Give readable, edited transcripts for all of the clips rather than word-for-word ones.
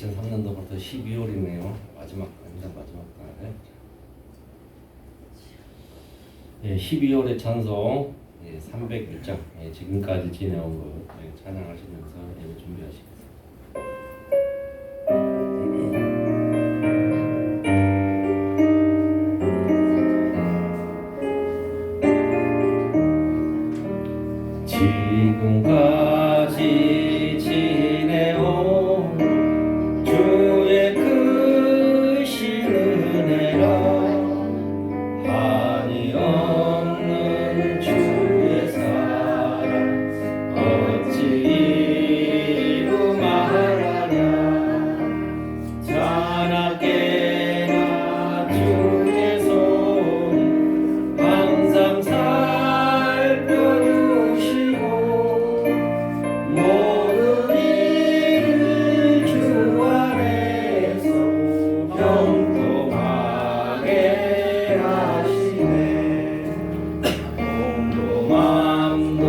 2003년도부터 12월이네요. 마지막 달. 예, 12월의 찬송 301장 지금까지 지내온 것 찬양하시면서 예배 준비하시겠습니다. 지금까지 지내온 주의 크신 은혜라 한이 없는 주의 사랑 어찌 이루 말하랴 자나깨나 주의 손이 항상 살펴주시고 모든 일을 주 안에서 형통하게 하시네. 몸도 마음도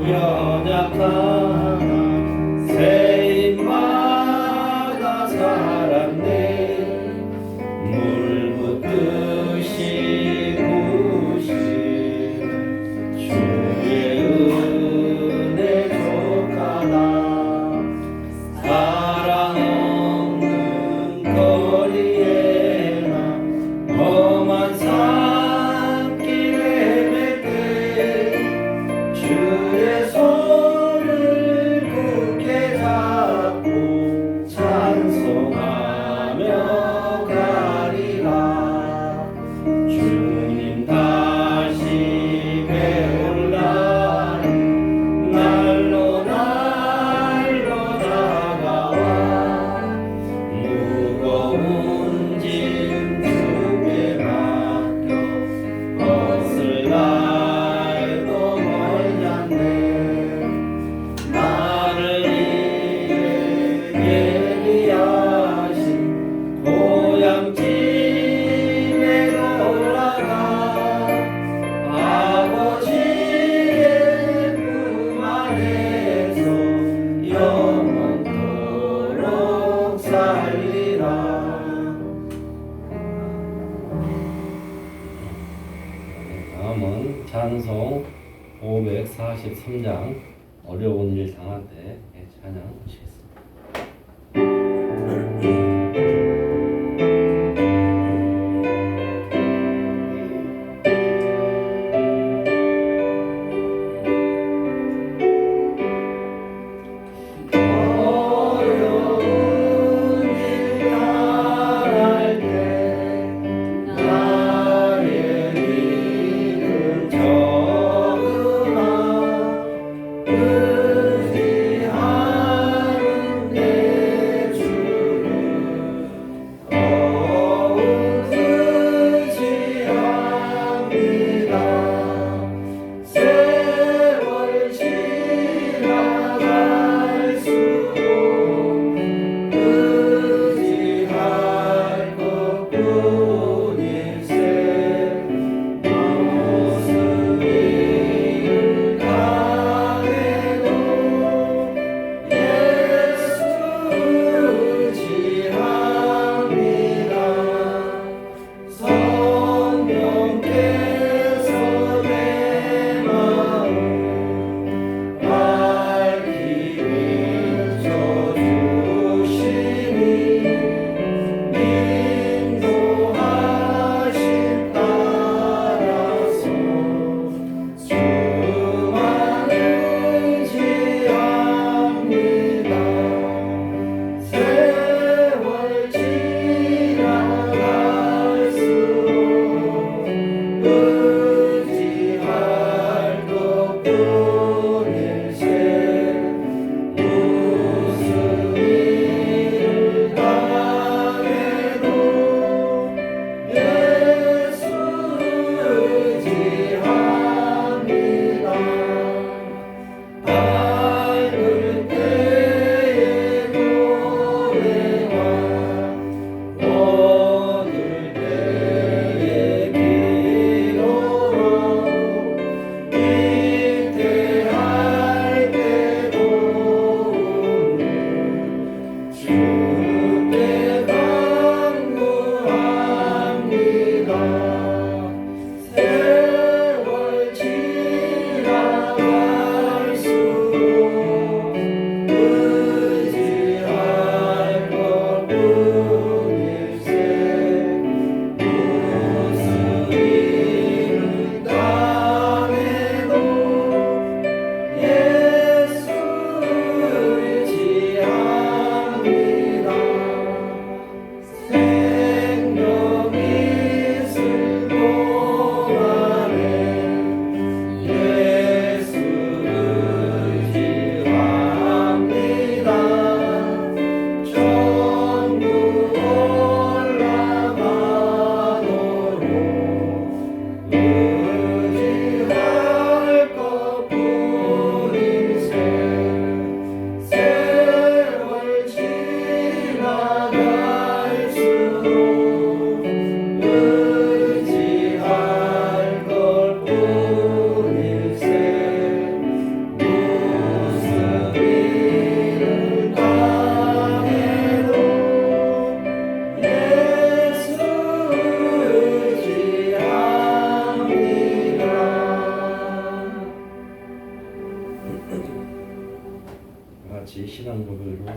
연약하나 세인마다 살았네. 물 붓듯이 부시는 주의 은혜 족하다. 사랑 없는 거리에나 험한 산길에 뵐 때 주의 손을 굳게 잡고 찬송하며 가리라. 주님 다시 배울 날이 날로 다가와 무거운 짐 주께 맡겨 벗을 날도 멀지 않네. 나를 위해 예비하신 고향집에 돌아가 아버지의 품 안에서 영원토록 살리라. 다음은 찬송 543장 어려운 일 당할 때 찬양 하시겠습니다. 어려운 일 당할 때 나의 믿음 적으나 의지하는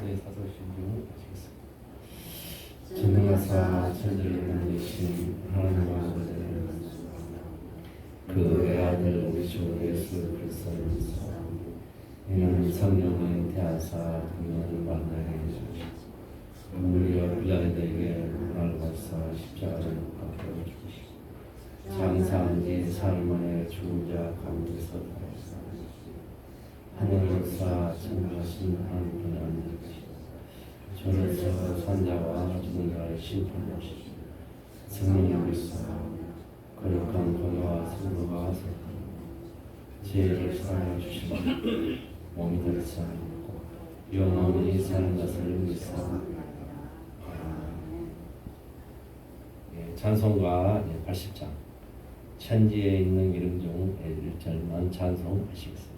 네, 사도신경 하시겠습니다. 전능하사 천지를 만드신 하나님 아버지를 그 애아들 우리 주 예수 그리스도를 믿사오니 이는 성령의 대하사 동면을 만나게 해주시고 우리와 빌라에게 문화를 발사 십자가를 못 박혀 주시고 장사한 지 사흘 만에 죽은 자 가운데서 다시 하늘로서 참가하신 하나님의 안되시고 저로서 산자와 죽은 자의 심판하시고 성령을 믿사 거룩한 권위와 성도가 지혜를 사하여 주시고 몸이 될 사람이고 영원히 사는 것을 믿사. 찬송가 80장 천지에 있는 이름 중 1절만 찬송하시겠습니다.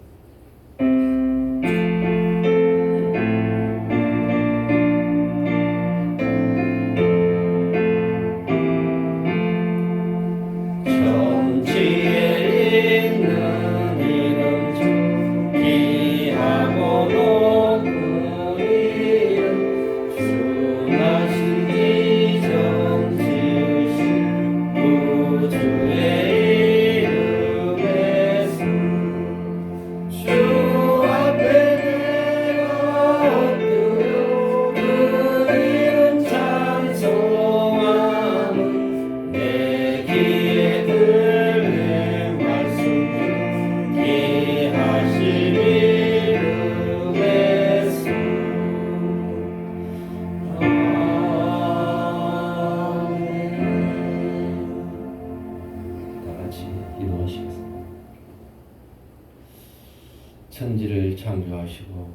천지를 창조하시고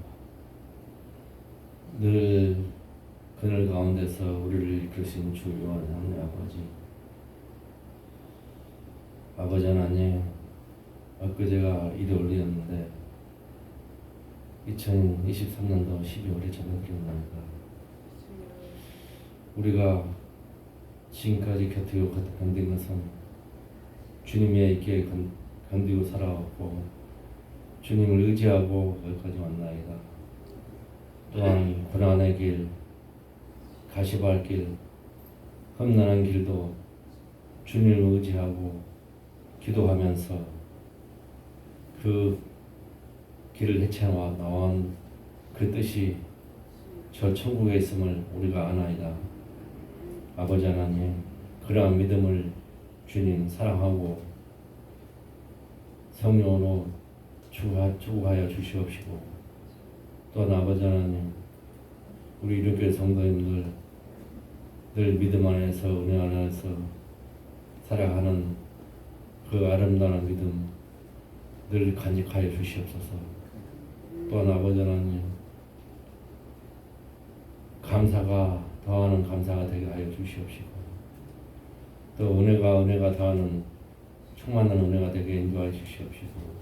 늘 그늘 가운데서 우리를 이끄신 주 요한하나님 아버지 하나님, 엊그제가 일요일이었는데 2023년도 12월에 저는 기억납니다. 우리가 지금까지 곁에 견딘 것은 주님의 있게 견디고 살아왔고 주님을 의지하고 여기까지 왔나이다. 또한 고난의 길, 가시밭 길, 험난한 길도 주님을 의지하고 기도하면서 그 길을 헤쳐나와 나온 그 뜻이 저 천국에 있음을 우리가 아나이다. 아버지 하나님, 그러한 믿음을 주님 사랑하고 성령으로 추구하여 주시옵시고, 또한 아버지 하나님, 우리 이렇게 성도님들 늘 믿음 안에서 은혜 안에서 살아가는 그 아름다운 믿음 늘 간직하여 주시옵소서. 또한 아버지 하나님, 감사가 더하는 감사가 되게 하여 주시옵시고, 또 은혜가 더하는 충만한 은혜가 되게 인도하여 주시옵시고,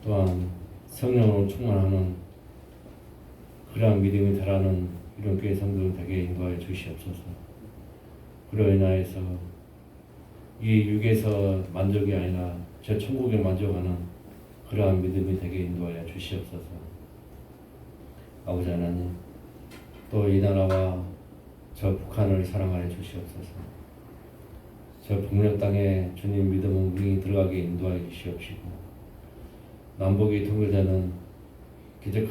또한 성령으로 충만하는 그러한 믿음이 자라는 이런 교회 성도들 되게 인도하여 주시옵소서. 그로 인하여서 이 육에서 만족이 아니라 저 천국에 만족하는 그러한 믿음이 되게 인도하여 주시옵소서. 아버지 하나님, 또 이 나라와 저 북한을 사랑하여 주시옵소서. 저 북녘 땅에 주님 믿음은 무궁히 들어가게 인도하여 주시옵시고, 남북이 통일되는 기적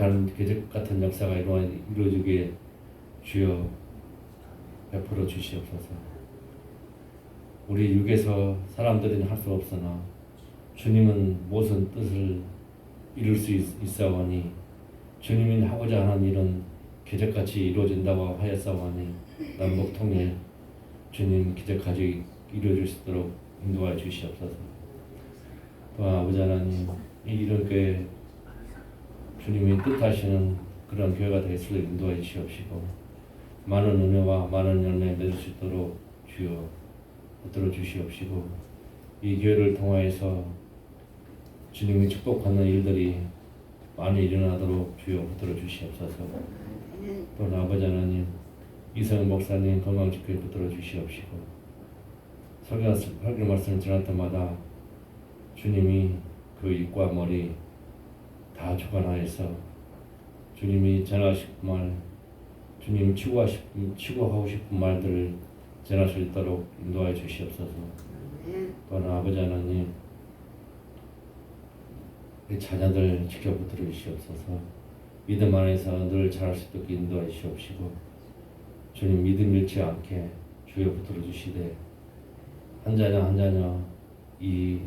같은 역사가 이루어지게 주여 베풀어 주시옵소서. 우리 육에서 사람들은 할 수 없으나 주님은 모든 뜻을 이룰 수 있사오니, 주님이 하고자 하는 일은 기적같이 이루어진다고 하였사오니, 남북 통일 주님 기적같이 이루어질 수 있도록 인도하여 주시옵소서. 또한 아버지 하나님, 이 이런 교회 주님이 뜻하시는 그런 교회가 될 수 있도록 인도하여 주시옵시고, 많은 은혜와 많은 열매 맺을 수 있도록 주여 붙들어 주시옵시고, 이 교회를 통하여서 주님이 축복하는 일들이 많이 일어나도록 주여 붙들어 주시옵소서. 또 아버지 하나님, 이성 목사님 건강지키게 붙들어 주시옵시고, 설교 말씀을 전할 때마다 주님이 그 입과 머리 다 주관하여서 주님이 전하고 싶은 말, 주님 추구하고 싶은 말들을 전할 수 있도록 인도하여 주시옵소서. 또한 아버지 하나님, 이 자녀들 지켜보도록 주시옵소서. 믿음 안에서 늘 잘할 수 있도록 인도하여 주시옵시고, 주님 믿음 잃지 않게 주여 붙들어 주시되 한 자녀 한 자녀 이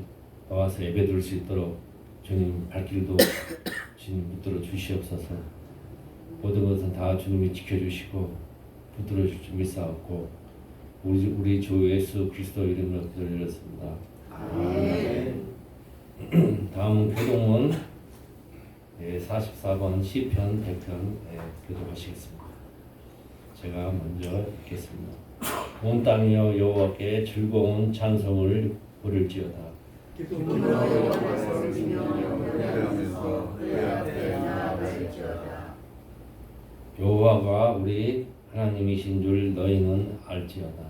나와서 예배 드릴 수 있도록 주님 발길도 주님 붙들어 주시옵소서. 모든 것은 다 주님이 지켜주시고 붙들어 주실 줄 믿사옵고 우리 주 예수 그리스도 이름으로 기도드렸습니다. 아멘. 다음은 교동문 44번 시편 100편 교독하시겠습니다. 제가 먼저 읽겠습니다. 온 땅이여 여호와께 즐거운 찬송을 부를지어다. 기쁨으로 여호와를 부르며 노래하면서 그의 앞에 나아갈지어다. 여호와가 우리 하나님이신 줄 너희는 알지어다.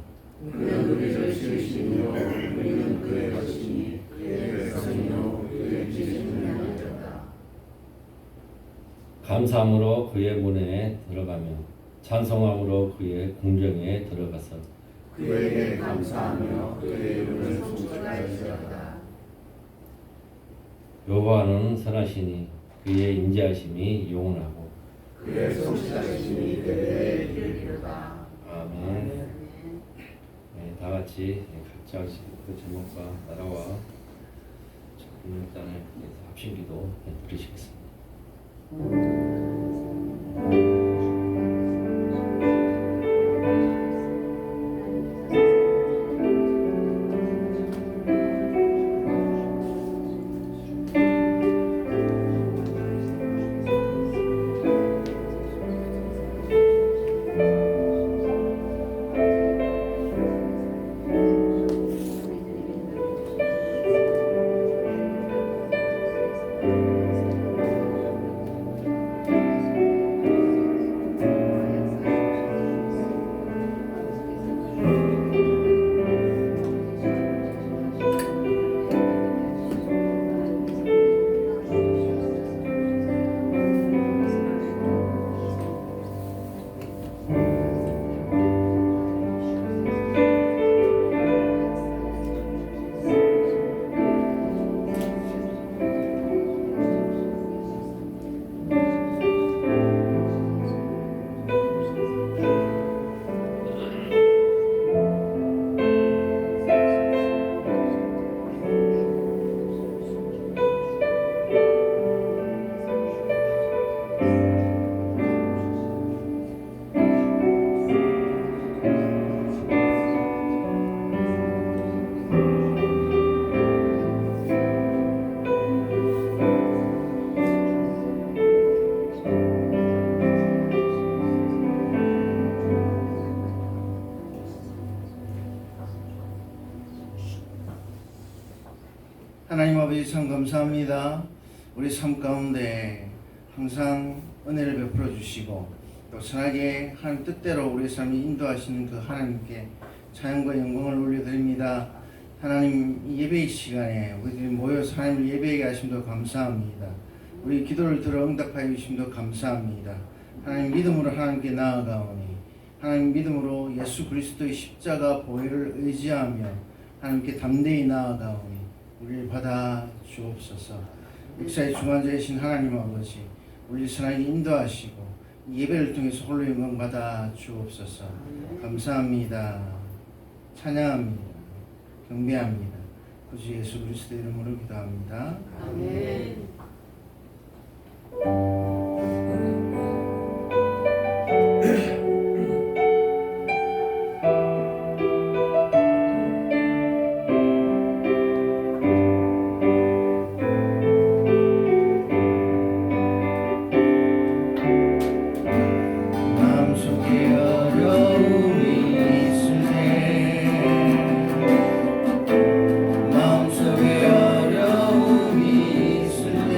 그는 우리를 지으시며 우리는 그의 것이니 그의 백성이요 그의 기름을 향하였다. 감사함으로 그의 문에 들어가며 찬송함으로 그의 궁정에 들어가서 그에게 감사하며 그의 이름을 송축할지어다. 여호와는 선하시니 그의 인자하심이 영원하고 그의 성실하심이 대대에 이르리로다. 아멘. 네, 다 같이 각자 그 제목과 나라와 국민땅에 합심기도 드리시겠습니다. 하나님 아버지 참 감사합니다. 우리 삶 가운데 항상 은혜를 베풀어 주시고 또 선하게 하나님 뜻대로 우리 삶이 인도하시는 그 하나님께 찬양과 영광을 올려드립니다. 하나님 이 예배의 시간에 우리들이 모여서 하나님을 예배하게 하심도 감사합니다. 우리 기도를 들어 응답하여 주심도 감사합니다. 하나님 믿음으로 하나님께 나아가오니 하나님 믿음으로 예수 그리스도의 십자가 보혈을 의지하며 하나님께 담대히 나아가오니 우리를 받아 주옵소서. 역사의 중환자이신 하나님 아버지 우리 선하게 인도하시고 이 예배를 통해서 홀로 영광 받아 주옵소서. 감사합니다. 찬양합니다. 경배합니다. 구주 예수 그리스도 이름으로 기도합니다. 아멘. 마음속에 어려움이 있을 때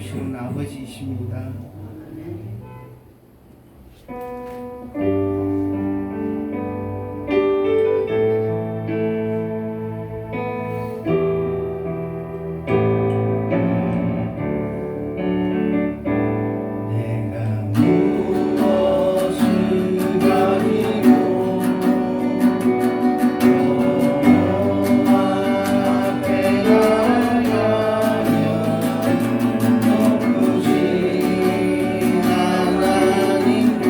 주시는 아버지이십니다. 내가 무엇을 가지고 여호와 앞에 나가면 높으신 하나님께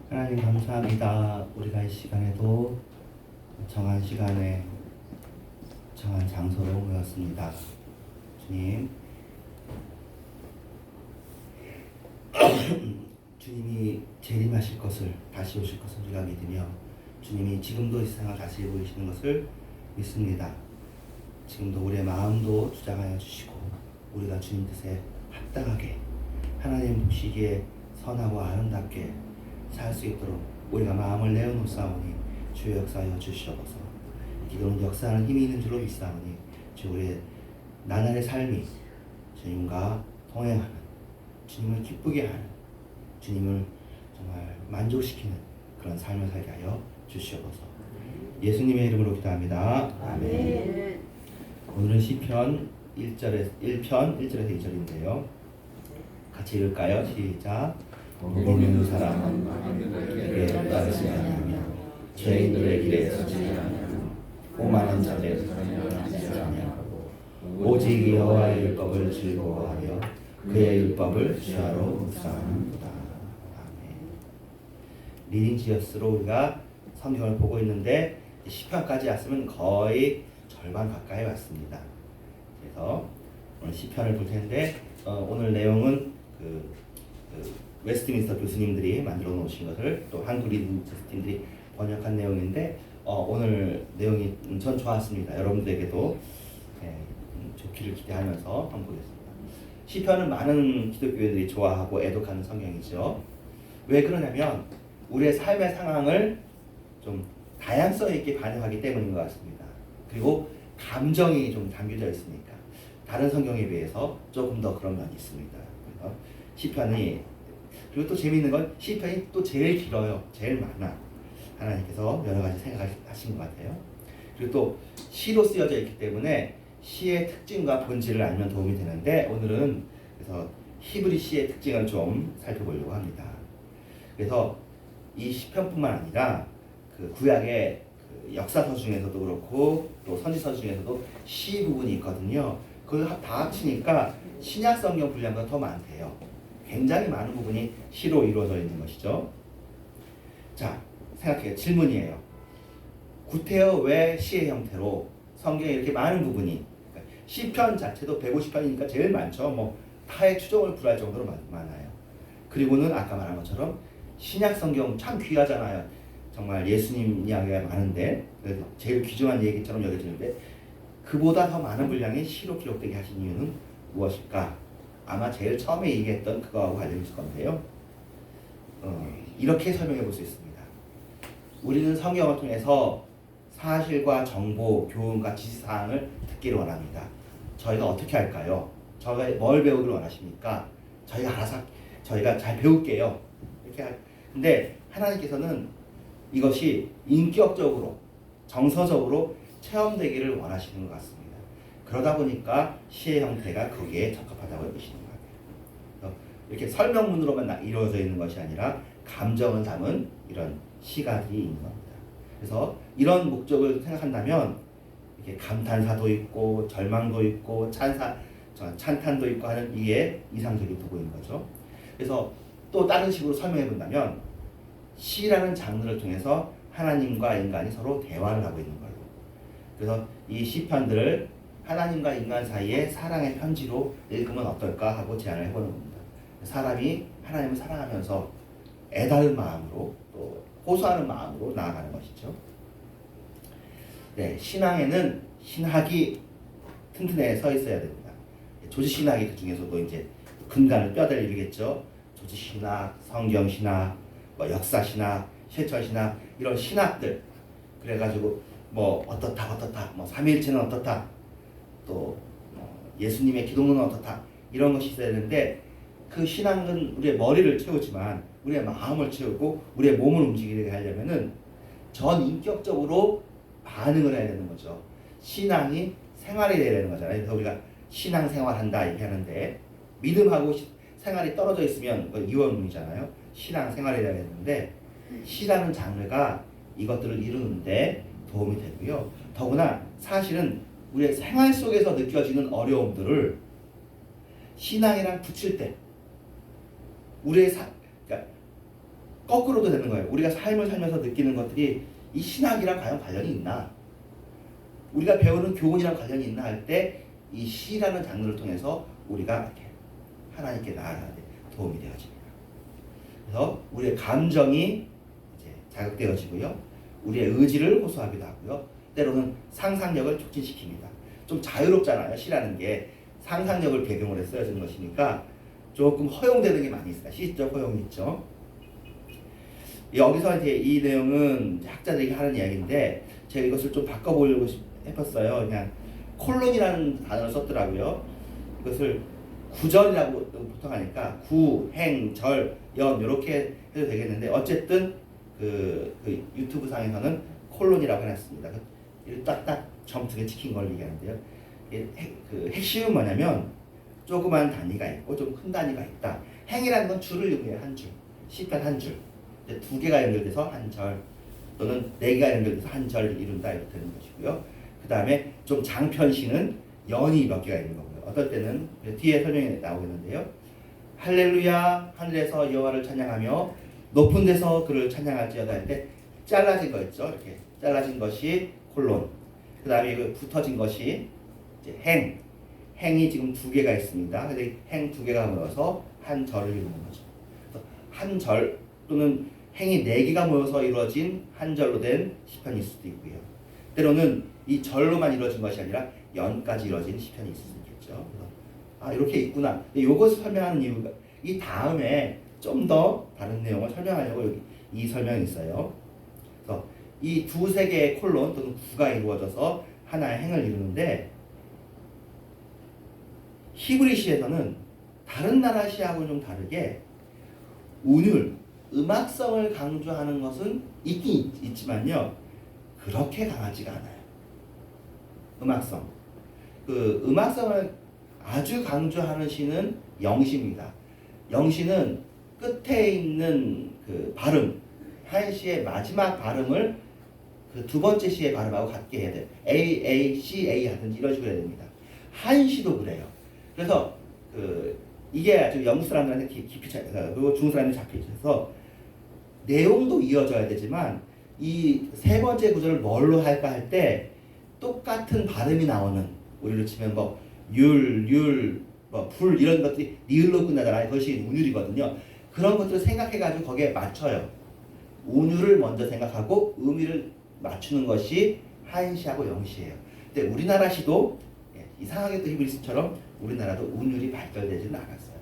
하나님 감사합니다. 우리가 이 시간에도 정한 시간에 정한 장소로 모였습니다. 주님, 주님이 재림하실 것을, 다시 오실 것을 우리가 믿으며 주님이 지금도 이 세상을 다스리고 계시는 것을 믿습니다. 지금도 우리의 마음도 주장하여 주시고 우리가 주님 뜻에 합당하게 하나님 보시기에 선하고 아름답게 살 수 있도록 우리가 마음을 내어놓사오니 주의 역사하여 주시옵소서. 기도는 역사하는 힘이 있는 줄로 믿사오니 주 우리의 나날의 삶이 주님과 동행하는, 주님을 기쁘게 하는, 주님을 정말 만족시키는 그런 삶을 살게 하여 주시옵소서. 예수님의 이름으로 기도합니다. 아멘. 오늘은 시편 1편 1절에서 2절인데요. 같이 읽을까요? 시작. 복 있는 사람은 길에 따르지 아니하며 죄인들의 길에 서지 아니하며 오만한 자들의 선을 따르지 아니하고 오직 여호와의 율법을 즐거워하며 그의 율법을 주야로 묵상하는도다. 아멘. 리딩지어스로 우리가 성경을 보고 있는데 시편까지 왔으면 거의 절반 가까이 왔습니다. 그래서 오늘 시편을 볼 텐데 오늘 내용은 웨스트민스터 교수님들이 만들어 놓으신 것을 또 한국 리딩지어스팀들이 번역한 내용인데 오늘 내용이 전 좋았습니다. 여러분들에게도 좋기를 기대하면서 한번 보겠습니다. 시편은 많은 기독교인들이 좋아하고 애독하는 성경이죠. 왜 그러냐면 우리의 삶의 상황을 좀 다양성 있게 반영하기 때문인 것 같습니다. 그리고 감정이 좀 담겨져 있으니까 다른 성경에 비해서 조금 더 그런 면이 있습니다. 그래서 시편이, 그리고 또 재미있는 건 시편이 또 제일 길어요. 제일 많아. 하나님께서 여러 가지 생각하신 것 같아요. 그리고 또 시로 쓰여져 있기 때문에 시의 특징과 본질을 알면 도움이 되는데 오늘은 그래서 히브리 시의 특징을 좀 살펴보려고 합니다. 그래서 이 시편뿐만 아니라 그 구약의 그 역사서 중에서도 그렇고 또 선지서 중에서도 시 부분이 있거든요. 그걸 다 합치니까 신약 성경 분량보다 더 많대요. 굉장히 많은 부분이 시로 이루어져 있는 것이죠. 자, 생각해요. 질문이에요. 구태여 왜 시의 형태로 성경에 이렇게 많은 부분이, 그러니까 시편 자체도 150편이니까 제일 많죠. 뭐 타의 추종을 불할 정도로 많아요. 그리고는 아까 말한 것처럼 신약 성경 참 귀하잖아요. 정말 예수님 이야기가 많은데 제일 귀중한 얘기처럼 여겨지는데 그보다 더 많은 분량의 시로 기록되게 하신 이유는 무엇일까? 아마 제일 처음에 얘기했던 그거하고 관련이 있을 건데요. 이렇게 설명해 볼 수 있습니다. 우리는 성경을 통해서 사실과 정보, 교훈과 지시사항을 듣기를 원합니다. 저희가 어떻게 할까요? 저희가 뭘 배우기를 원하십니까? 저희가 잘 배울게요. 근데 하나님께서는 이것이 인격적으로, 정서적으로 체험되기를 원하시는 것 같습니다. 그러다 보니까 시의 형태가 거기에 적합하다고 여기시는 것 같아요. 이렇게 설명문으로만 이루어져 있는 것이 아니라 감정을 담은 이런 시가들이 있는 겁니다. 그래서 이런 목적을 생각한다면 이렇게 감탄사도 있고 절망도 있고 찬탄도 있고 하는 이게 이상적인 도구인 거죠. 그래서 또 다른 식으로 설명해 본다면 시라는 장르를 통해서 하나님과 인간이 서로 대화를 하고 있는 거예요. 그래서 이 시편들을 하나님과 인간 사이의 사랑의 편지로 읽으면 어떨까 하고 제안을 해보는 겁니다. 사람이 하나님을 사랑하면서 애달은 마음으로 또 호소하는 마음으로 나아가는 것이죠. 네, 신앙에는 신학이 튼튼해 서 있어야 됩니다. 조지신학이 그 중에서도 이제 근간을 뼈대를 이루겠죠. 조지신학, 성경신학, 뭐 역사신학, 실천신학 이런 신학들 그래가지고 뭐 어떻다 뭐 삼위일체는 어떻다 또 예수님의 기독론은 어떻다 이런 것이 있어야 되는데 그 신앙은 우리의 머리를 채우지만 우리의 마음을 채우고 우리의 몸을 움직이게 하려면은 전인격적으로 반응을 해야 되는 거죠. 신앙이 생활이 돼야 되는 거잖아요. 그래서 우리가 신앙생활한다 이렇게 하는데 믿음하고 생활이 떨어져 있으면 그건 이원론이잖아요. 신앙생활이 돼야 되는데 시라는 장르가 이것들을 이루는데 도움이 되고요. 더구나 사실은 우리의 생활 속에서 느껴지는 어려움들을 신앙이랑 붙일 때 우리의 그러니까 거꾸로도 되는 거예요. 우리가 삶을 살면서 느끼는 것들이 이 신학이랑 과연 관련이 있나? 우리가 배우는 교훈이랑 관련이 있나 할 때 이 시라는 장르를 통해서 우리가 이렇게 하나님께 나아가는 데 도움이 되어집니다. 그래서 우리의 감정이 이제 자극되어지고요. 우리의 의지를 호소하기도 하고요. 때로는 상상력을 촉진시킵니다. 좀 자유롭잖아요. 시라는 게 상상력을 배경으로 쓰여지는 것이니까 조금 허용되는 게 많이 있어요. 시적 허용이 있죠. 여기서 이제 이 내용은 학자들이 하는 이야기인데 제가 이것을 좀 바꿔보려고 해봤어요. 그냥 콜론이라는 단어를 썼더라고요. 이것을 구절이라고 보통 하니까 구, 행, 절, 연 이렇게 해도 되겠는데 어쨌든 그 유튜브 상에서는 콜론이라고 해놨습니다. 딱딱 점 2개 찍힌 걸 얘기하는데요. 그 핵심은 뭐냐면 조그만 단위가 있고 좀 큰 단위가 있다. 행이라는 건 줄을 의미해요. 한 줄. 시편 한 줄. 2개가 연결돼서 한 절 또는 4개가 연결돼서 한 절을 이룬다 이렇게 되는 것이고요. 그 다음에 좀 장편시는 연이 몇 개가 있는 거고요. 어떨 때는 뒤에 설명이 나오겠는데요. 할렐루야 하늘에서 여호와를 찬양하며 높은 데서 그를 찬양할지어다 할 때 잘라진 거 있죠. 이렇게 잘라진 것이 콜론. 그 다음에 붙어진 것이 이제 행이 지금 2개가 있습니다. 근데 행 2개가 모여서 한 절을 이루는 거죠. 한 절 또는 행이 4개가 모여서 이루어진 한 절로 된 시편일 수도 있고요. 때로는 이 절로만 이루어진 것이 아니라 연까지 이루어진 시편이 있을 수 있겠죠. 그래서 이렇게 있구나. 이것을 설명하는 이유가 이 다음에 좀 더 다른 내용을 설명하려고 여기 이 설명이 있어요. 그래서 이 2-3개의 콜론 또는 구가 이루어져서 하나의 행을 이루는데 히브리 시에서는 다른 나라 시하고는 좀 다르게 운율, 음악성을 강조하는 것은 있긴 있지만요. 그렇게 강하지가 않아요. 음악성. 그 음악성을 아주 강조하는 시는 영시입니다. 영시는 끝에 있는 그 발음, 한 시의 마지막 발음을 그 2번째 시의 발음하고 같게 해야 돼요. A, A, C, A 하든지 이런 식으로 해야 됩니다. 한 시도 그래요. 그래서 이게 아주 영국 사람들한테 깊이 그리고 중국 사람들한테 잡혀 있어서 내용도 이어져야 되지만 이 3번째 구절을 뭘로 할까 할 때 똑같은 발음이 나오는 우리로 치면 뭐 율, 뭐 불 이런 것들이 리을로 끝나잖아요. 그것이 운율이거든요. 그런 것들을 생각해가지고 거기에 맞춰요. 운율을 먼저 생각하고 의미를 맞추는 것이 한시하고 영시예요. 근데 우리나라 시도 이상하게 또 히브리스처럼 우리나라도 운율이 발달되지는 않았어요.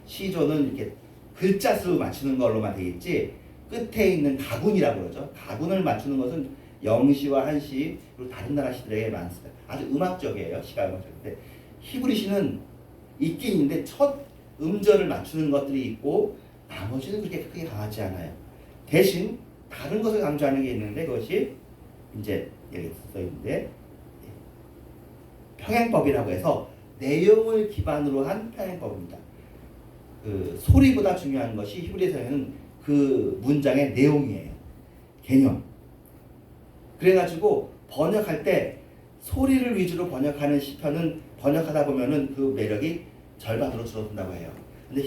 시조는 이렇게 글자 수 맞추는 걸로만 되어 있지 끝에 있는 가군이라고 그러죠. 가군을 맞추는 것은 영시와 한시 그리고 다른 나라 시들에게 많습니다. 아주 음악적이에요. 시가 음악적인데 히브리 시는 있긴 있는데 첫 음절을 맞추는 것들이 있고 나머지는 그렇게 크게 강하지 않아요. 대신 다른 것을 강조하는 게 있는데 그것이 이제 여기 써 있는데 평행법이라고 해서 내용을 기반으로 한 평행법입니다. 그 소리보다 중요한 것이 히브리서에는 그 문장의 내용이에요. 개념. 그래가지고 번역할 때 소리를 위주로 번역하는 시편은 번역하다 보면은 그 매력이 절반으로 줄어든다고 해요. 근데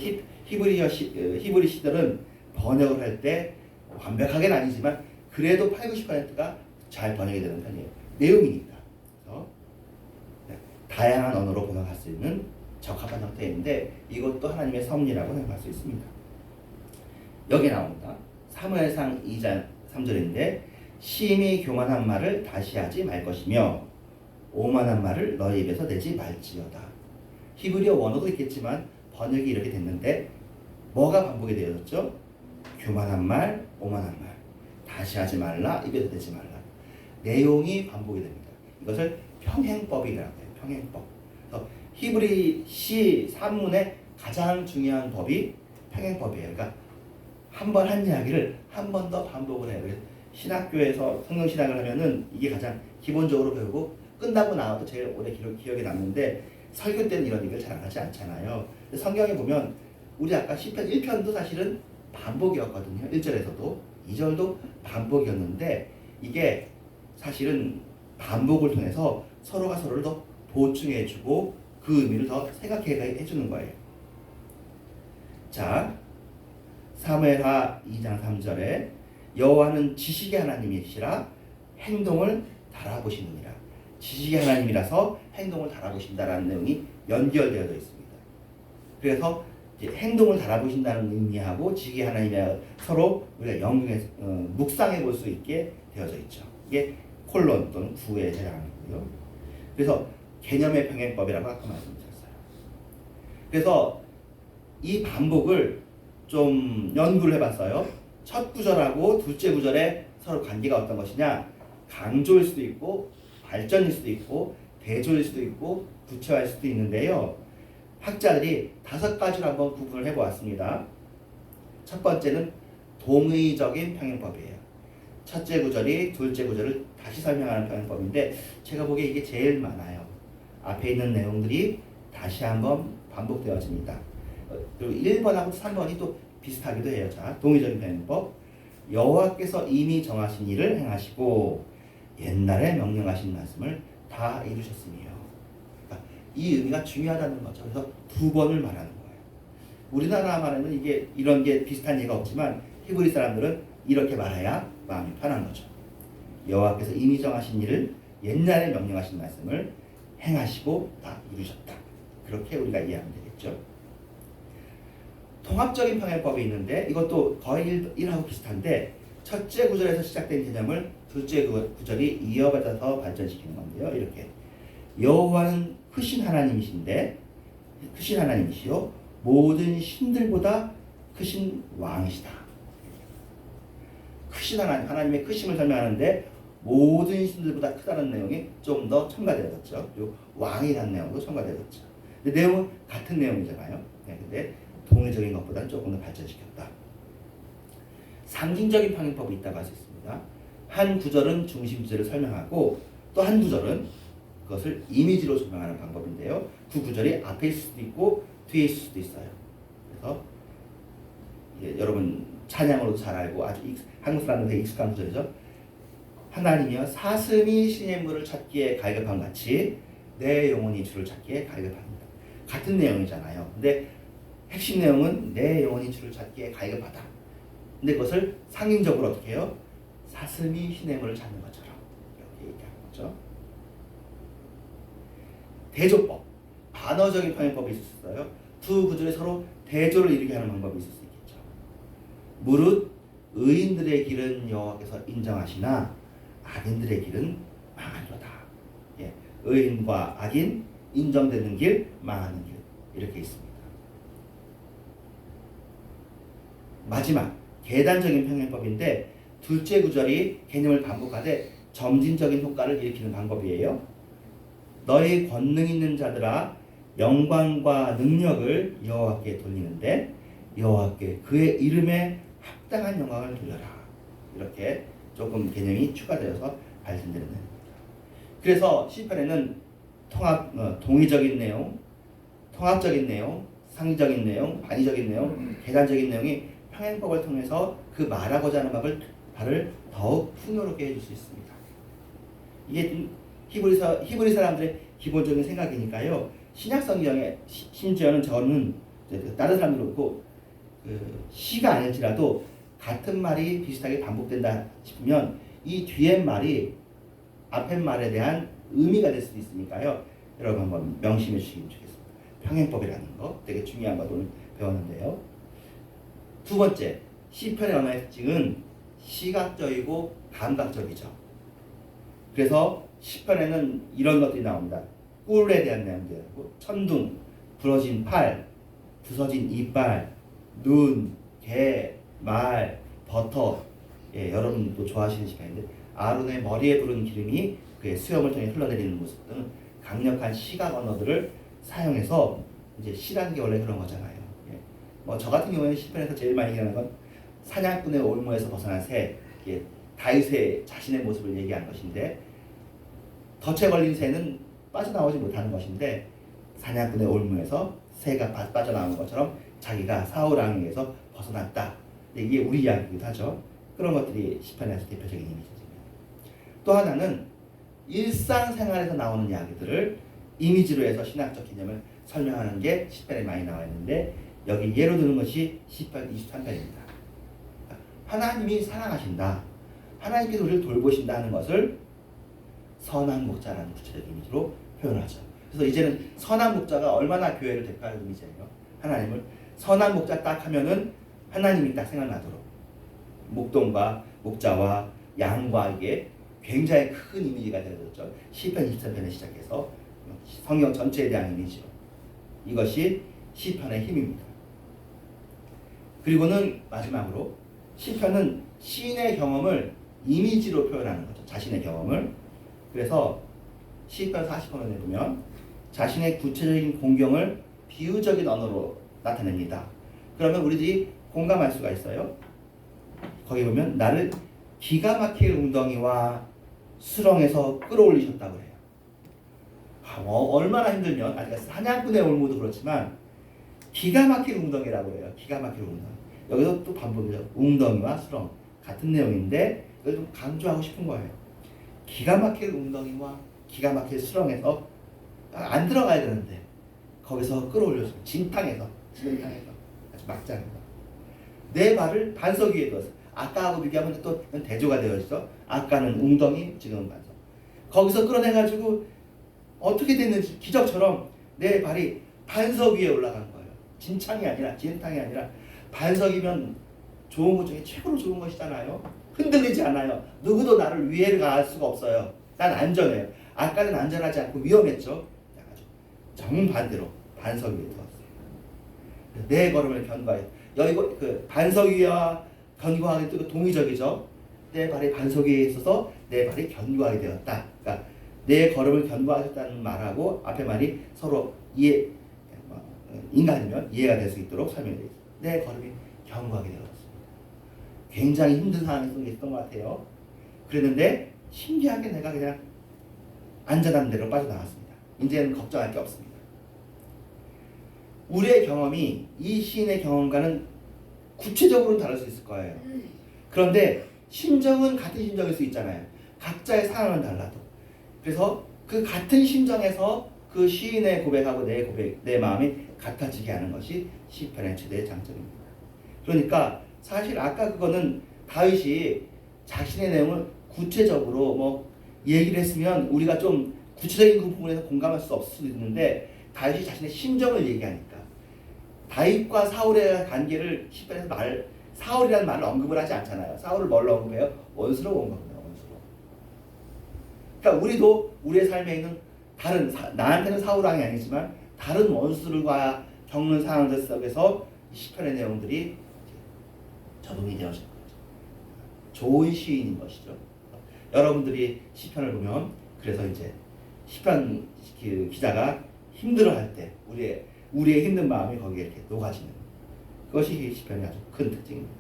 히브리 시들은 번역을 할 때 완벽하게는 아니지만 그래도 80-90%가 잘 번역이 되는 편이에요. 내용이니까. 그래서 다양한 언어로 번역할 수 있는 적합한 형태인데 이것도 하나님의 섭리라고 생각할 수 있습니다. 여기 나옵니다. 사무엘상 2장 3절인데 심히 교만한 말을 다시 하지 말 것이며 오만한 말을 너희 입에서 내지 말지어다. 히브리어 원어도 있겠지만 번역이 이렇게 됐는데 뭐가 반복이 되어졌죠? 교만한 말, 오만한 말 다시 하지 말라, 입에서 내지 말라. 내용이 반복이 됩니다. 이것을 평행법이라고 해요. 평행법. 그래서 히브리 시 산문의 가장 중요한 법이 평행법이에요. 그러니까 한 번 한 이야기를 한 번 더 반복을 해요. 그래서 신학교에서 성경신학을 하면은 이게 가장 기본적으로 배우고 끝나고 나와도 제일 오래 기억에 남는데 설교 때는 이런 얘기를 잘 안 하지 않잖아요. 성경에 보면 우리 아까 시편 1편도 사실은 반복이었거든요. 1절에서도 2절도 반복이었는데 이게 사실은 반복을 통해서 서로가 서로를 더 보충해주고 그 의미를 더 생각해 주는 거예요. 자, 사무엘하 2장 3절에 여호와는 지식의 하나님이시라 행동을 달아보시느니라. 지식의 하나님이라서 행동을 달아보신다라는 내용이 연결되어 있습니다. 그래서 이제 행동을 달아보신다는 의미하고 지식의 하나님이라 서로 우리가 영역에서 묵상해 볼 수 있게 되어져 있죠. 이게 콜론 또는 구에 해당하고요. 그래서 개념의 평행법이라고 아까 말씀드렸어요. 그래서 이 반복을 좀 연구를 해봤어요. 첫 구절하고 둘째 구절의 서로 관계가 어떤 것이냐, 강조일 수도 있고 발전일 수도 있고 대조일 수도 있고 구체화일 수도 있는데요. 학자들이 5가지로 한번 구분을 해보았습니다. 첫 번째는 동의적인 평행법이에요. 첫째 구절이 둘째 구절을 다시 설명하는 평행법인데 제가 보기에 이게 제일 많아요. 앞에 있는 내용들이 다시 한번 반복되어집니다. 그리고 1번하고 3번이 또 비슷하기도 해요. 자, 동의적인 평행법. 여호와께서 이미 정하신 일을 행하시고 옛날에 명령하신 말씀을 다 이루셨으며. 그러니까 이 의미가 중요하다는 거죠. 그래서 2번을 말하는 거예요. 우리나라 말에는 이게 이런 게 비슷한 예가 없지만 히브리 사람들은 이렇게 말해야 마음이 편한 거죠. 여호와께서 이미 정하신 일을 옛날에 명령하신 말씀을 행하시고 다 이루셨다. 그렇게 우리가 이해하면 되겠죠. 통합적인 평행법이 있는데 이것도 거의 1하고 비슷한데 첫째 구절에서 시작된 개념을 둘째 구절이 이어받아서 발전시키는 건데요. 이렇게 여호와는 크신 하나님이신데 크신 하나님이시요 모든 신들보다 크신 왕이시다. 크신 하나님의 크심을 설명하는데 모든 신들보다 크다는 내용이 좀 더 첨가되었죠. 그리고 왕이라는 내용도 첨가되었죠. 근데 내용은 같은 내용이잖아요. 네, 근데 동의적인 것보다는 조금 더 발전시켰다. 상징적인 평행법이 있다고 할 수 있습니다. 한 구절은 중심 주제를 설명하고 또 한 구절은 그것을 이미지로 설명하는 방법인데요. 그 구절이 앞에 있을 수도 있고 뒤에 있을 수도 있어요. 그래서 여러분 찬양으로도 잘 알고 아주 한국 사람들에게 익숙한 구절이죠. 하나님이여 사슴이 신의 물을 찾기에 갈급한 같이 내 영혼이 주를 찾기에 갈급합니다. 같은 내용이잖아요. 근데 핵심 내용은 내 영혼이 주를 찾기에 갈급하다. 근데 그것을 상징적으로 어떻게 해요? 사슴이 신의 물을 찾는 것처럼 이렇게 얘기하는 거죠. 대조법, 반어적인 평행법이 있었어요. 두 구절에 서로 대조를 이루게 하는 방법이 있을 수 있겠죠. 무릇 의인들의 길은 여호와께서 인정하시나 악인들의 길은 망하리로다. 예, 의인과 악인, 인정되는 길, 망하는 길 이렇게 있습니다. 마지막 계단적인 평행법인데 둘째 구절이 개념을 반복하되 점진적인 효과를 일으키는 방법이에요. 너희 권능 있는 자들아 영광과 능력을 여호와께 돌리는데 여호와께 그의 이름에 합당한 영광을 돌려라. 이렇게 조금 개념이 추가되어서 발전되는 내용입니다. 그래서 시편에는 동의적인 내용, 통합적인 내용, 상징적인 내용, 반의적인 내용, 계단적인 내용이 평행법을 통해서 그 말하고자 하는 바를 더욱 풍요롭게 해줄 수 있습니다. 이게 히브리 사람들의 기본적인 생각이니까요. 신약 성경에 심지어는 저는 다른 사람들 그렇고 시가 아닐지라도 같은 말이 비슷하게 반복된다 싶으면 이 뒤에 말이 앞에 말에 대한 의미가 될 수도 있으니까요. 여러분 한번 명심해 주시면 좋겠습니다. 평행법이라는 거 되게 중요한 거 오늘 배웠는데요. 두 번째, 시편의 언어의 특징은 시각적이고 감각적이죠. 그래서 시편에는 이런 것들이 나옵니다. 꿀에 대한 내용들, 천둥, 부러진 팔, 부서진 이빨, 눈, 개, 말, 버터. 예, 여러분도 좋아하시는 시편인데 아론의 머리에 두른 기름이 그의 수염을 통해 흘러내리는 모습 등 강력한 시각 언어들을 사용해서 이제 시라는 게 원래 그런 거잖아요. 예. 뭐 저 같은 경우에는 시편에서 제일 많이 얘기하는 건 사냥꾼의 올무에서 벗어난 새, 예, 다윗의 자신의 모습을 얘기한 것인데 덫에 걸린 새는 빠져나오지 못하는 것인데 사냥꾼의 올무에서 새가 빠져나오는 것처럼 자기가 사울 왕에게서 벗어났다. 이게 우리 이야기이기도 하죠. 그런 것들이 시편에서 대표적인 이미지입니다. 또 하나는 일상생활에서 나오는 이야기들을 이미지로 해서 신학적 개념을 설명하는 게 시편에 많이 나와 있는데 여기 예로 드는 것이 시편 23편입니다. 하나님이 사랑하신다. 하나님께서 우리를 돌보신다 하는 것을 선한 목자라는 구체적 이미지로 표현하죠. 그래서 이제는 선한 목자가 얼마나 교회를 대표하는 이미지예요. 하나님을 선한 목자 딱 하면은 하나님이 딱 생각나도록 목동과 목자와 양과 이게 굉장히 큰 이미지가 되어졌죠. 시편 23편에 시작해서 성경 전체에 대한 이미지로 이것이 시편의 힘입니다. 그리고는 마지막으로 시편은 시인의 경험을 이미지로 표현하는 거죠. 자신의 경험을. 그래서 시편 40편에 보면 자신의 구체적인 공경을 비유적인 언어로 나타냅니다. 그러면 우리들이 공감할 수가 있어요. 거기 보면 나를 기가 막힐 웅덩이와 수렁에서 끌어올리셨다고 해요. 얼마나 힘들면 아직 사냥꾼의 올무도 그렇지만 기가 막힐 웅덩이라고 해요. 기가 막힐 웅덩이. 여기서 또 반복이죠. 웅덩이와 수렁 같은 내용인데 이걸 좀 강조하고 싶은 거예요. 기가 막힐 웅덩이와 기가 막힐 수렁에서 안 들어가야 되는데 거기서 끌어올려서 진탕에서 아주 막장에서 내 발을 반석 위에 뒀어. 아까하고 비교하면 또 대조가 되어 있어. 아까는 웅덩이, 지금은 반석. 거기서 끌어내가지고 어떻게 됐는지 기적처럼 내 발이 반석 위에 올라간 거예요. 진탕이 아니라 반석이면 좋은 것 중에 최고로 좋은 것이잖아요. 흔들리지 않아요. 누구도 나를 위해를 가할 수가 없어요. 난 안전해요. 아까는 안전하지 않고 위험했죠. 정반대로 반석 위에 두었어요. 내 걸음을 견고하게. 여기 그 반석 위와 견고하게 또 동의적이죠. 내 발이 반석 위에 있어서 내 발이 견고하게 되었다. 그러니까 내 걸음을 견고하셨다는 말하고 앞에 말이 서로 인간이면 이해가 될 수 있도록 설명되어 있습니다. 내 걸음이 견고하게 되었습니다. 굉장히 힘든 상황이 속에 있었던 것 같아요. 그랬는데 신기하게 내가 그냥 안전한 데로 빠져나왔습니다. 이제는 걱정할 게 없습니다. 우리의 경험이 이 시인의 경험과는 구체적으로는 다를 수 있을 거예요. 그런데 심정은 같은 심정일 수 있잖아요. 각자의 상황은 달라도. 그래서 그 같은 심정에서 그 시인의 고백하고 내 마음이 같아지게 하는 것이 시편의 최대의 장점입니다. 그러니까 사실 아까 그거는 다윗이 자신의 내용을 구체적으로 뭐 얘기를 했으면 우리가 좀 구체적인 그 부분에서 공감할 수 없을 수도 있는데 다윗이 자신의 심정을 얘기하니까 다윗과 사울의 관계를 시편에서 사울이라는 말을 언급을 하지 않잖아요. 사울을 뭘로 언급해요? 원수로 언급해요. 원수로. 그러니까 우리도 우리의 삶에 있는 다른 나한테는 사울 왕이 아니지만 다른 원수들과 겪는 상황들 속에서 시편의 내용들이 적응이 되어질 거죠. 좋은 시인인 것이죠. 여러분들이 시편을 보면 그래서 이제 시편 기자가 힘들어할 때 우리의 힘든 마음이 거기에 이렇게 녹아지는 그것이 시편의 아주 큰 특징입니다.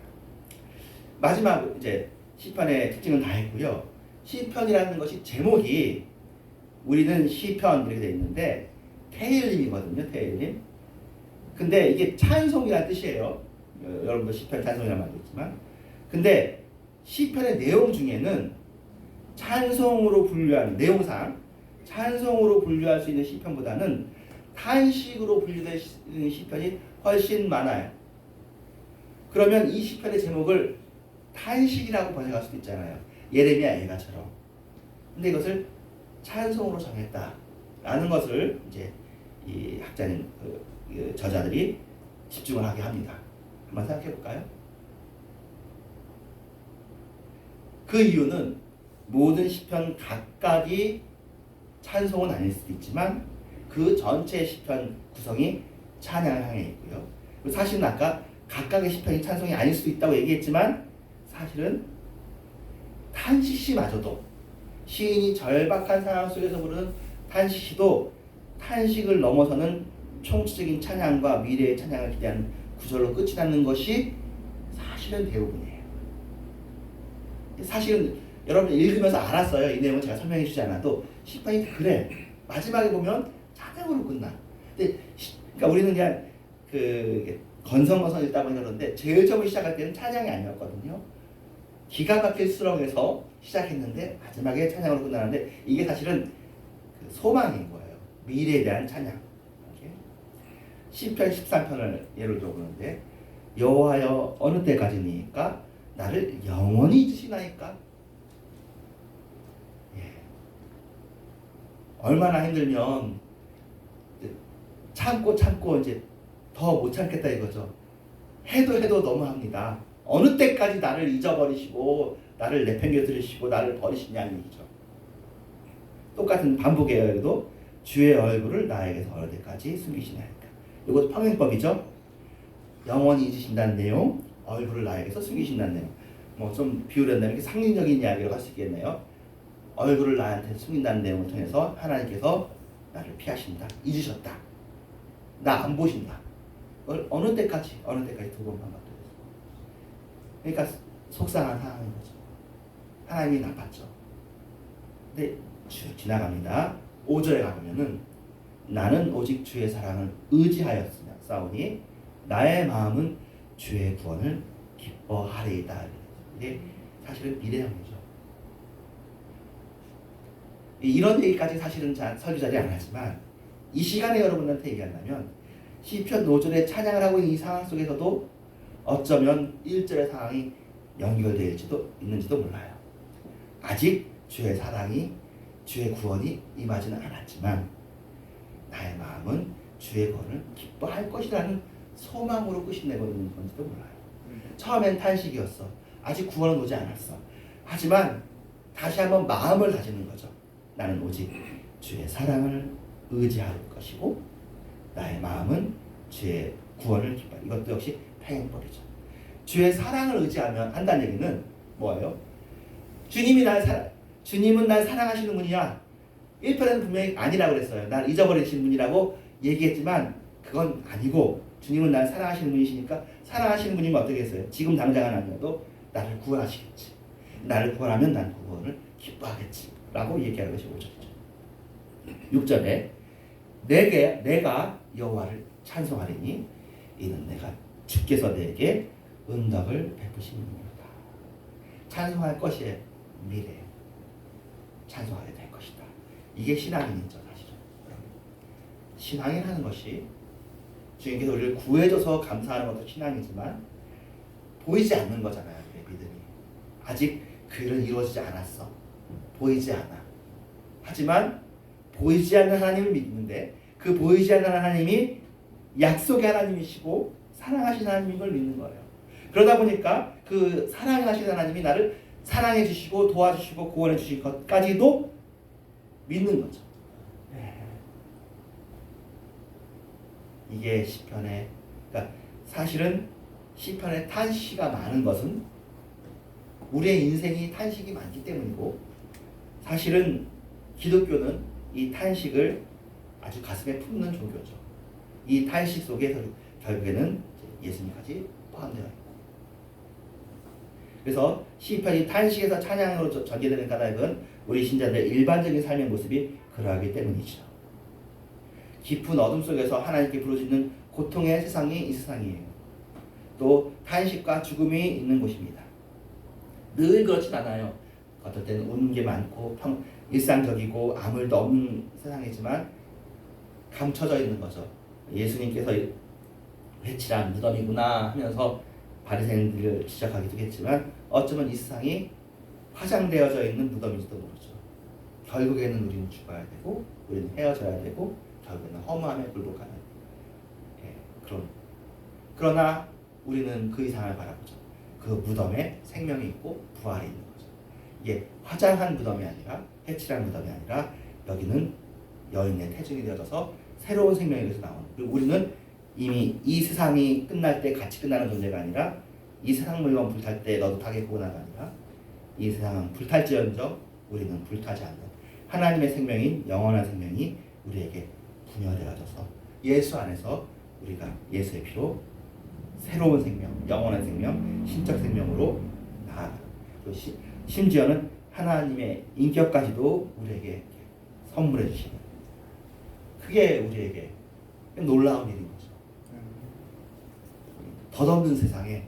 마지막 이제 시편의 특징은 다 했고요. 시편이라는 것이 제목이 우리는 시편 이렇게 돼 있는데 테일림이거든요. 테일림. 근데 이게 찬송이라는 뜻이에요. 여러분도 시편 찬송이라는 말도 있지만 근데 시편의 내용 중에는 찬송으로 분류하는 내용상 찬송으로 분류할 수 있는 시편보다는 탄식으로 분류되는 시편이 훨씬 많아요. 그러면 이 시편의 제목을 탄식이라고 번역할 수도 있잖아요. 예레미야 애가처럼. 근데 이것을 찬송으로 정했다. 라는 것을 이제 이 학자님 그 저자들이 집중을 하게 합니다. 한번 생각해 볼까요? 그 이유는 모든 시편 각각이 찬송은 아닐 수도 있지만 그 전체 시편 구성이 찬양을 향해 있고요. 사실은 아까 각각의 시편이 찬송이 아닐 수도 있다고 얘기했지만 사실은 탄식시마저도 시인이 절박한 상황 속에서 부르는 탄식시도 탄식을 넘어서는 총체적인 찬양과 미래의 찬양을 기대하는 구절로 끝이 나는 것이 사실은 대부분이에요. 사실은 여러분 읽으면서 알았어요. 이 내용은 제가 설명해 주지 않아도 시편이 그래. 마지막에 보면 찬양으로 끝나. 근데 그러니까 우리는 그냥 그 건성건성 읽다 보니까 그런데 제일 처음 시작할 때는 찬양이 아니었거든요. 기가 막힐 수렁에서 시작했는데 마지막에 찬양으로 끝나는데 이게 사실은 그 소망인 거예요. 미래에 대한 찬양. 이렇게. 시편 13편을 예를 들어 보는데 여호와여 어느 때까지니까 나를 영원히 잊으시나이까. 예. 얼마나 힘들면 참고 이제 더 못 참겠다 이거죠. 해도 너무합니다. 어느 때까지 나를 잊어버리시고 나를 내팽겨 들으시고 나를 버리시냐는 얘기죠. 똑같은 반복이에요. 주의 얼굴을 나에게서 어느 때까지 숨기시나이까. 이것도 평행법이죠. 영원히 잊으신다는 내용, 얼굴을 나에게서 숨기신다는 내용. 뭐 좀 비유한다면 이렇게 상징적인 이야기를 할 수 있겠네요. 얼굴을 나한테 숨긴다는 내용을 통해서 하나님께서 나를 피하신다, 잊으셨다, 나 안 보신다. 그걸 어느 때까지 두 번 반복되었어요. 그러니까 속상한 상황인 거죠. 하나님이 나빴죠. 근데 쭉 지나갑니다. 5절에 가보면은 나는 오직 주의 사랑을 의지하였으니 나의 마음은 주의 구원을 기뻐하리이다. 이게 사실은 미래형이죠. 이런 얘기까지 사실은 설교 자리에 안 하지만 이 시간에 여러분한테 얘기한다면 시편 5절에 찬양을 하고 있는 이 상황 속에서도 어쩌면 1절의 상황이 연결되어 있는지도 몰라요. 아직 주의 사랑이 주의 구원이 임하지는 않았지만 나의 마음은 주의 구원을 기뻐할 것이라는 소망으로 끝이 내고 있는 건지도 몰라요. 처음엔 탄식이었어. 아직 구원은 오지 않았어. 하지만 다시 한번 마음을 다지는 거죠. 나는 오직 주의 사랑을 의지할 것이고 나의 마음은 주의 구원을 기뻐. 이것도 역시 평행법이죠. 주의 사랑을 의지하면 한다는 얘기는 뭐예요? 주님은 날 사랑하시는 분이야. 1편에는 분명히 아니라고 그랬어요. 날 잊어버리시는 분이라고 얘기했지만 그건 아니고 주님은 날 사랑하시는 분이시니까 사랑하시는 분이면 어떻게 했어요? 지금 당장은 아니어도 나를 구원하시겠지. 나를 구원하면 난 그 구원을 기뻐하겠지. 라고 얘기하는 것이 5절이죠. 6절에 내가 여호와를 찬송하리니 이는 내가 주께서 내게 은덕을 베푸심이니라. 찬송할 것이 미래 찬송하게 될 것이다. 이게 신앙인이죠. 사실은 신앙이라는 것이 주님께서 우리를 구해줘서 감사하는 것도 신앙이지만 보이지 않는 거잖아요. 우리의 믿음이 아직 그 일은 이루어지지 않았어. 보이지 않아. 하지만 보이지 않는 하나님을 믿는데 그 보이지 않는 하나님이 약속의 하나님이시고 사랑하시는 하나님인 걸 믿는 거예요. 그러다 보니까 그 사랑하시는 하나님이 나를 사랑해 주시고 도와주시고 구원해 주실 것까지도 믿는 거죠. 이게 시편의, 그러니까 사실은 시편의 탄식이 많은 것은 우리의 인생이 탄식이 많기 때문이고, 사실은 기독교는 이 탄식을 아주 가슴에 품는 종교죠. 이 탄식 속에 결국에는 예수님까지 포함되어 있고, 그래서 시편이 탄식에서 찬양으로 전개되는 까닭은 우리 신자들의 일반적인 삶의 모습이 그러하기 때문이죠. 깊은 어둠 속에서 하나님께 부르짖는 고통의 세상이 이 세상이에요. 또 탄식과 죽음이 있는 곳입니다. 늘 그렇진 않아요. 어떨 때는 우는 게 많고 일상적이고 아무 일도 없는 세상이지만 감춰져 있는 거죠. 예수님께서 회칠한 무덤이구나 하면서 바리새인들을 지적하기도 했지만 어쩌면 이 세상이 화장되어져 있는 무덤인지도 모르죠. 결국에는 우리는 죽어야 되고 우리는 헤어져야 되고 결국에는 허무함에 굴복하는 그러나 우리는 그 이상을 바라보죠. 그 무덤에 생명이 있고 부활이 있는 거죠. 이게 화장한 무덤이 아니라 해칠한 무덤이 아니라 여기는 여인의 태중이 되어져서 새로운 생명이 돼서 나오는. 그리고 우리는 이미 이 세상이 끝날 때 같이 끝나는 존재가 아니라 이 세상 물건 불탈 때 너도 타겠구나가 아니라 이 세상은 불탈지언정 우리는 불타지 않는 하나님의 생명인 영원한 생명이 우리에게 부여되어져서 예수 안에서 우리가 예수의 피로 새로운 생명, 영원한 생명, 신적 생명으로 나아가는. 심지어는 하나님의 인격까지도 우리에게 선물해 주시는. 그게 우리에게 놀라운 일인 거죠. 덧없는 세상에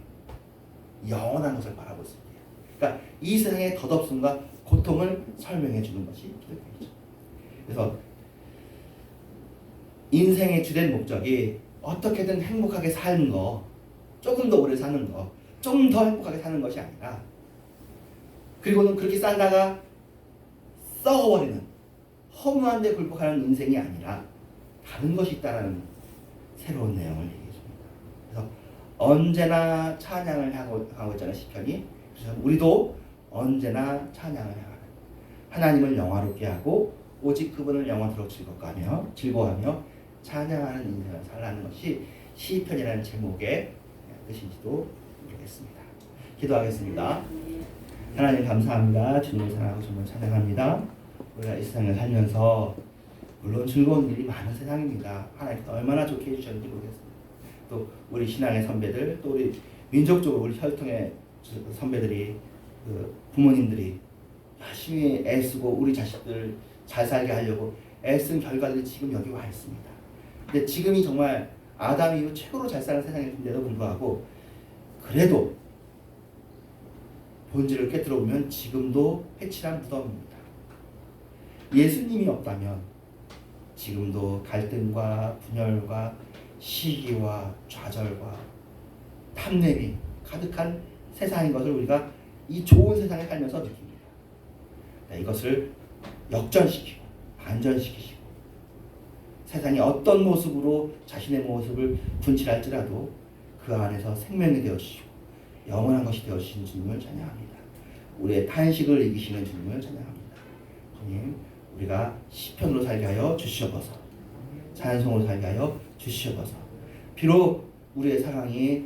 영원한 것을 바라볼 수 있게. 그러니까 이 세상의 덧없음과 고통을 설명해 주는 것이 기독교이죠. 그래서 인생의 주된 목적이 어떻게든 행복하게 사는 거, 조금 더 오래 사는 거, 좀 더 행복하게 사는 것이 아니라, 그리고는 그렇게 살다가 썩어버리는 허무한 데 굴복하는 인생이 아니라 다른 것이 있다는 새로운 내용을 얘기해 줍니다. 그래서 언제나 찬양을 하고 있잖아요, 시편이. 그래서 우리도 언제나 찬양을 하는 하나님을 영화롭게 하고 오직 그분을 영원토록 즐거워하며 찬양하는 인생을 살라는 것이 시편이라는 제목의 뜻인지도 모르겠습니다. 기도하겠습니다. 하나님 감사합니다. 주님을 사랑하고 주님을 찬양합니다. 우리가 이 세상을 살면서 물론 즐거운 일이 많은 세상입니다. 하나님께서 얼마나 좋게 해주셨는지 모르겠습니다. 또 우리 신앙의 선배들, 또 우리 민족적으로 우리 혈통의 선배들이, 그 부모님들이 열심히 애쓰고 우리 자식들 잘 살게 하려고 애쓴 결과들이 지금 여기 와 있습니다. 근데 지금이 정말 아담 이후 최고로 잘 사는 세상인데도 불구하고 그래도 본질을 깨뜨려 보면 지금도 해칠한 무덤입니다. 예수님이 없다면 지금도 갈등과 분열과 시기와 좌절과 탐냄이 가득한 세상인 것을 우리가 이 좋은 세상에 살면서 느낍니다. 이것을 역전시키고 반전시키시고 세상이 어떤 모습으로 자신의 모습을 분칠할지라도 그 안에서 생명이 되어주시고 영원한 것이 되어주신 주님을 찬양합니다. 우리의 탄식을 이기시는 주님을 찬양합니다. 주님, 우리가 시편으로 살게 하여 주시옵소서. 찬송으로 살게 하여 주시옵소서. 비록 우리의 상황이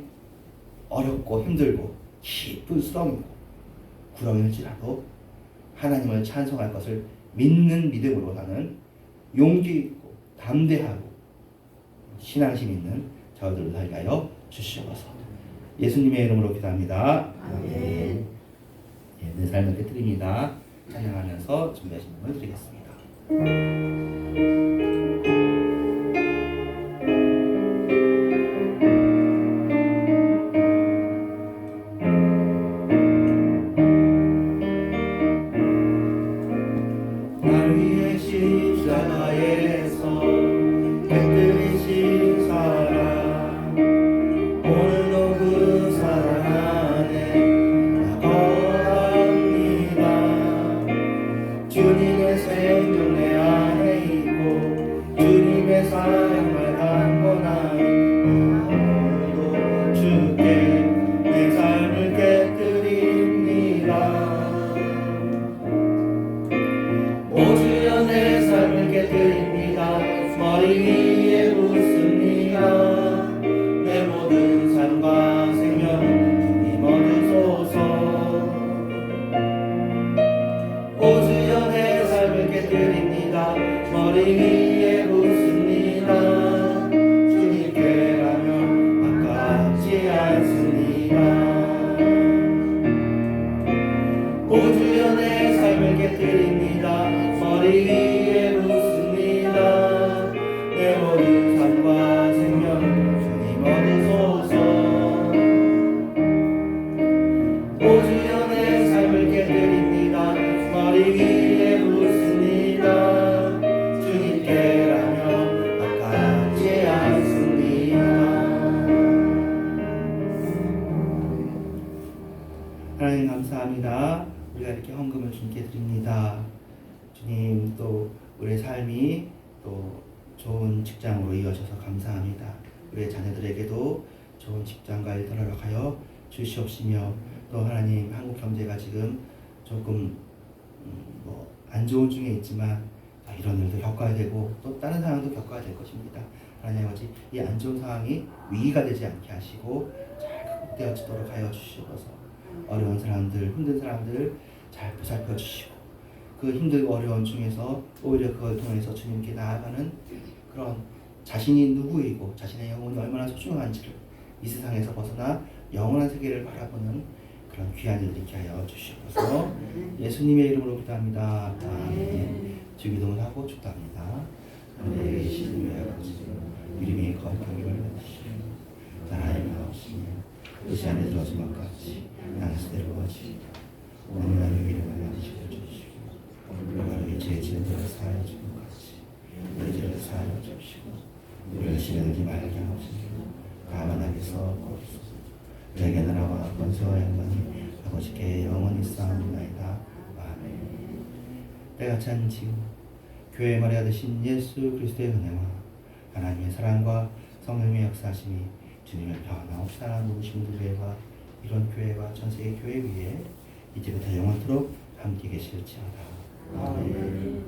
어렵고 힘들고 깊은 수렁이고 구렁일지라도 하나님을 찬송할 것을 믿는 믿음으로 사는 용기 있고 담대하고 신앙심 있는 저희들을 살게 하여 주시옵소서. 예수님의 이름으로 기도합니다. 아멘. 내 삶을 깨뜨립니다. 찬양하면서 준비하신 분을 드리겠습니다. 날 위해 십자가에서 깨뜨리신 사랑, 오늘도 그 사랑 안에 거합니다. 주님의 생명 내 안에 있고 주님의 사랑을 담고 나니 오늘도 주께 내 삶을 깨뜨립니다. 오 주여 내 삶을 깨뜨립니다. 머리 위에 묻습니다. 내 모든 삶과 생명 주님 얻으소서. 오 주여 내 삶을 깨뜨립니다. 머리 위에 묻습니다. 주님께라면 아깝지 않습니다. 오 주여 내 삶을 깨뜨립니다. 머리 위에 묻습니다. 내 모든 삶과 생명 주님 얻으소서. 오 주여 내 삶을 깨뜨립니다. 머리 위에 묻습니다. 주님께라면 아깝지 않습니다. 하나님 감사합니다. 우리가 이렇게 헌금을 주님께 드립니다. 주님 또 우리의 삶이 또 좋은 직장으로 이어져서 감사합니다. 우리의 자녀들에게도 좋은 직장과 일터를 허락하여 주시옵시며 또 하나님 한국 경제가 지금 조금 뭐 안 좋은 중에 있지만 이런 일도 겪어야 되고 또 다른 상황도 겪어야 될 것입니다. 하나님 아버지 이 안 좋은 상황이 위기가 되지 않게 하시고 잘 극복되어지도록 하여 주시옵소서. 어려운 사람들, 힘든 사람들 잘 보살펴 주시고 그 힘들고 어려운 중에서 오히려 그걸 통해서 주님께 나아가는 그런 자신이 누구이고 자신의 영혼이 얼마나 소중한지를 이 세상에서 벗어나 영원한 세계를 바라보는 그런 귀한 일을 있게 하여 주시옵소서. 예수님의 이름으로 기도합니다. 아멘. 주기도문 하고 축도합니다. 하늘에 계신 우리 아버지 이름이 거룩하기를 원하시오. 나라의 마옵시며 뜻이 안에 들어진 것 같이 땅에서 내려오시리다. 오늘 나를 위로하여 주시고 우리가 우리 죄 지은 자를 사하여 주는 것 같이 우리 죄를 사하여 주시고 우리를 시험하지 말게 하옵시며 다만 하게서 구하옵소서. 우리에게 나라와 권세와 영광이 아버지께 영원히 쌓옵나이다. 아멘. 때가 찬 지금 교회 마리아 되신 예수 그리스도의 은혜와 하나님의 사랑과 성령의 역사하심이 주님의 변함없이 살아놓으신 교회와 이런 교회와 전세계 교회 위에 이제부터 영원토록 함께 계실지어다. 아멘.